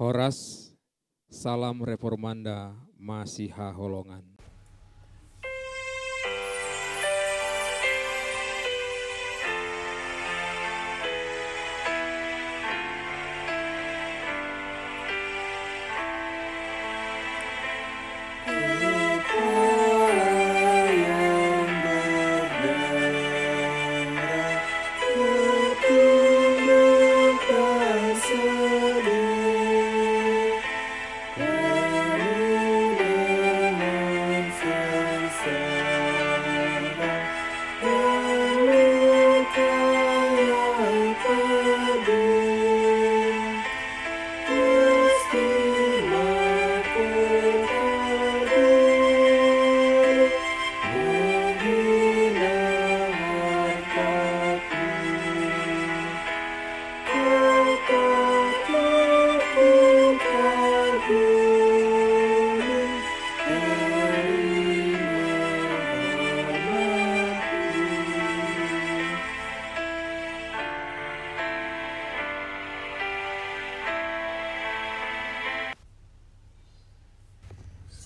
Horas, salam reformanda, Masiha Holongan.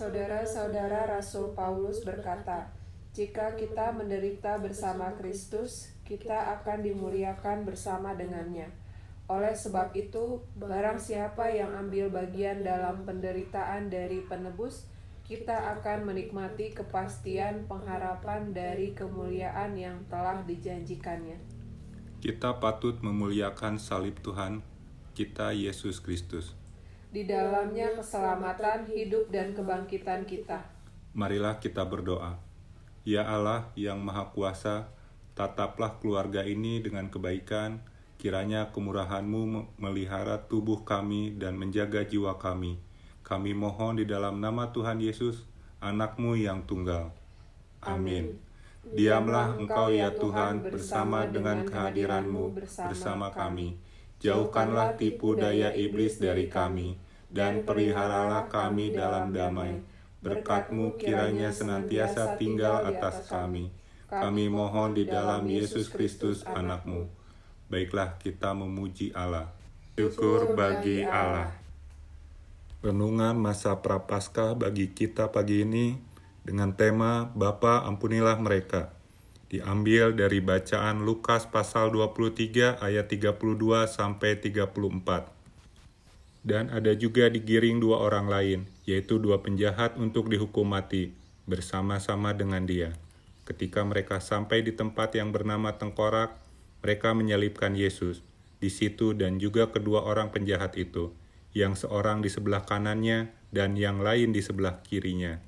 Saudara-saudara, Rasul Paulus berkata, "Jika kita menderita bersama Kristus, kita akan dimuliakan bersama dengannya. Oleh sebab itu, barang siapa yang ambil bagian dalam penderitaan dari penebus, kita akan menikmati kepastian pengharapan dari kemuliaan yang telah dijanjikannya." Kita patut memuliakan salib Tuhan kita Yesus Kristus. Di dalamnya keselamatan, hidup, dan kebangkitan kita. Marilah kita berdoa. Ya Allah yang Maha Kuasa, tataplah keluarga ini dengan kebaikan, kiranya kemurahan-Mu melihara tubuh kami dan menjaga jiwa kami. Kami mohon di dalam nama Tuhan Yesus, Anak-Mu yang tunggal. Amin. Diamlah Engkau ya Tuhan bersama dengan kehadiran-Mu bersama kami. Jauhkanlah tipu daya iblis dari kami, dan peliharalah kami dalam damai. Berkat-Mu kiranya senantiasa tinggal atas kami. Kami mohon di dalam Yesus Kristus Anak-Mu. Baiklah kita memuji Allah. Syukur bagi Allah. Renungan masa Prapaskah bagi kita pagi ini dengan tema Bapa ampunilah mereka. Diambil dari bacaan Lukas pasal 23 ayat 32 sampai 34. Dan ada juga digiring dua orang lain, yaitu dua penjahat untuk dihukum mati, bersama-sama dengan dia. Ketika mereka sampai di tempat yang bernama Tengkorak, mereka menyalibkan Yesus. Di situ dan juga kedua orang penjahat itu, yang seorang di sebelah kanannya dan yang lain di sebelah kirinya.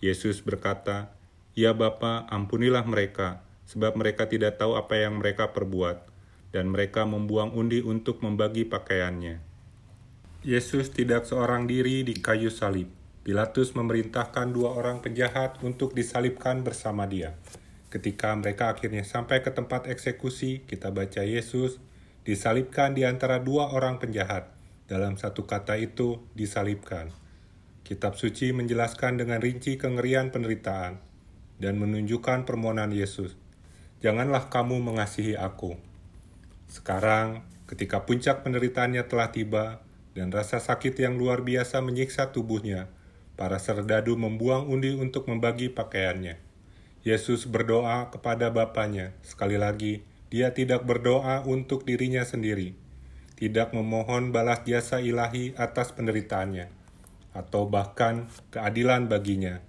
Yesus berkata, "Ya Bapa, ampunilah mereka, sebab mereka tidak tahu apa yang mereka perbuat." Dan mereka membuang undi untuk membagi pakaiannya. Yesus tidak seorang diri di kayu salib. Pilatus memerintahkan dua orang penjahat untuk disalibkan bersama dia. Ketika mereka akhirnya sampai ke tempat eksekusi, kita baca Yesus disalibkan di antara dua orang penjahat. Dalam satu kata itu, disalibkan. Kitab suci menjelaskan dengan rinci kengerian penderitaan dan menunjukkan permohonan Yesus. Janganlah kamu mengasihi aku. Sekarang, ketika puncak penderitaannya telah tiba dan rasa sakit yang luar biasa menyiksa tubuhnya, para serdadu membuang undi untuk membagi pakaiannya. Yesus berdoa kepada Bapanya. Sekali lagi, dia tidak berdoa untuk dirinya sendiri, tidak memohon balas jasa ilahi atas penderitaannya, atau bahkan keadilan baginya.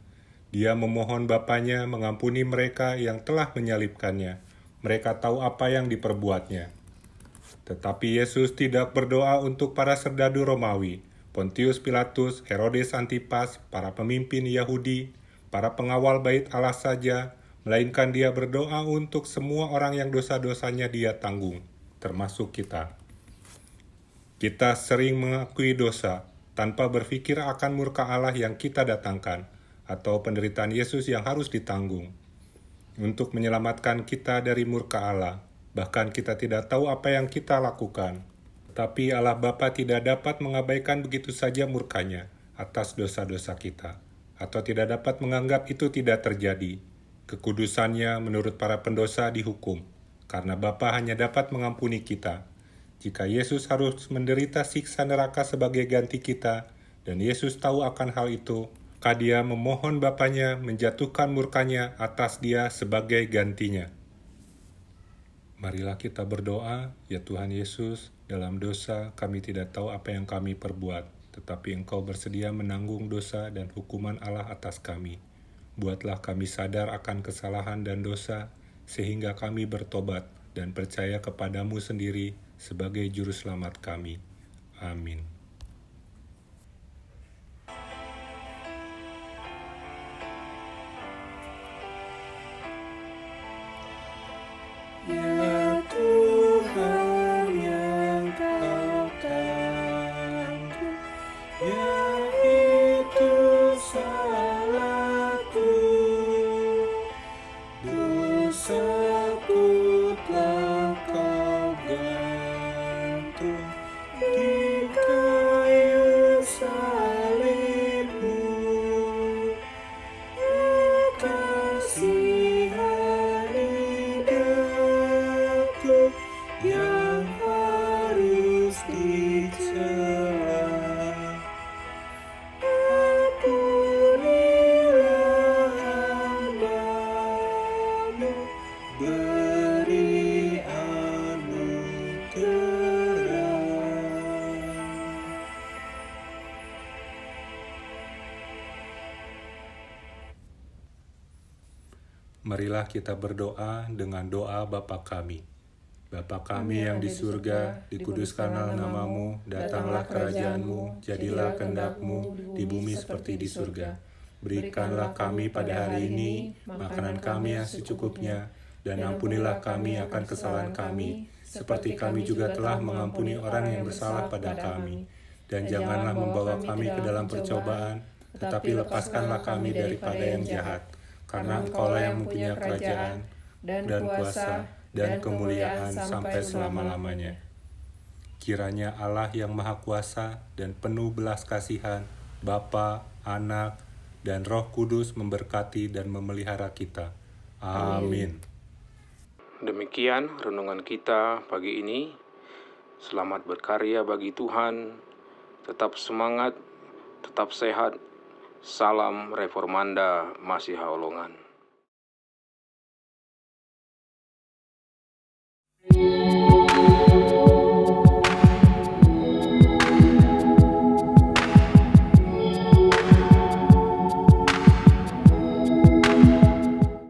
Dia memohon Bapanya mengampuni mereka yang telah menyalibkannya. Mereka tahu apa yang diperbuatnya. Tetapi Yesus tidak berdoa untuk para serdadu Romawi, Pontius Pilatus, Herodes Antipas, para pemimpin Yahudi, para pengawal bait Allah saja, melainkan dia berdoa untuk semua orang yang dosa-dosanya dia tanggung, termasuk kita. Kita sering mengakui dosa tanpa berpikir akan murka Allah yang kita datangkan, atau penderitaan Yesus yang harus ditanggung. Untuk menyelamatkan kita dari murka Allah, bahkan kita tidak tahu apa yang kita lakukan. Tapi Allah Bapa tidak dapat mengabaikan begitu saja murkanya atas dosa-dosa kita, atau tidak dapat menganggap itu tidak terjadi. Kekudusannya menurut para pendosa dihukum, karena Bapa hanya dapat mengampuni kita. Jika Yesus harus menderita siksa neraka sebagai ganti kita, dan Yesus tahu akan hal itu, maka dia memohon Bapanya menjatuhkan murkanya atas dia sebagai gantinya. Marilah kita berdoa, ya Tuhan Yesus, dalam dosa kami tidak tahu apa yang kami perbuat, tetapi Engkau bersedia menanggung dosa dan hukuman Allah atas kami. Buatlah kami sadar akan kesalahan dan dosa, sehingga kami bertobat dan percaya kepadamu sendiri sebagai Juru Selamat kami. Amin. Ya Tuhan yang Kau tanggung, yaitu salahku, dosaku telah Kau gantung di kayu salibmu. Kasihani daku yang harus dicela. Ampunilah hamba-Mu, beri anugerah. Marilah kita berdoa dengan doa Bapa kami. Bapa kami yang di surga, dikuduskanlah nama-Mu, datanglah kerajaan-Mu, jadilah kehendak-Mu di bumi seperti di surga. Berikanlah kami pada hari ini makanan kami yang secukupnya, dan ampunilah kami akan kesalahan kami, seperti kami juga telah mengampuni orang yang bersalah pada kami. Dan janganlah membawa kami ke dalam percobaan, tetapi lepaskanlah kami daripada yang jahat. Karena Engkaulah yang mempunyai kerajaan, dan kuasa, dan kemuliaan sampai selama-lamanya. Kiranya Allah yang Maha Kuasa dan penuh belas kasihan, Bapa, Anak, dan Roh Kudus memberkati dan memelihara kita. Amin. Demikian renungan kita pagi ini. Selamat berkarya bagi Tuhan. Tetap semangat, tetap sehat. Salam Reformanda Masiha Holongan.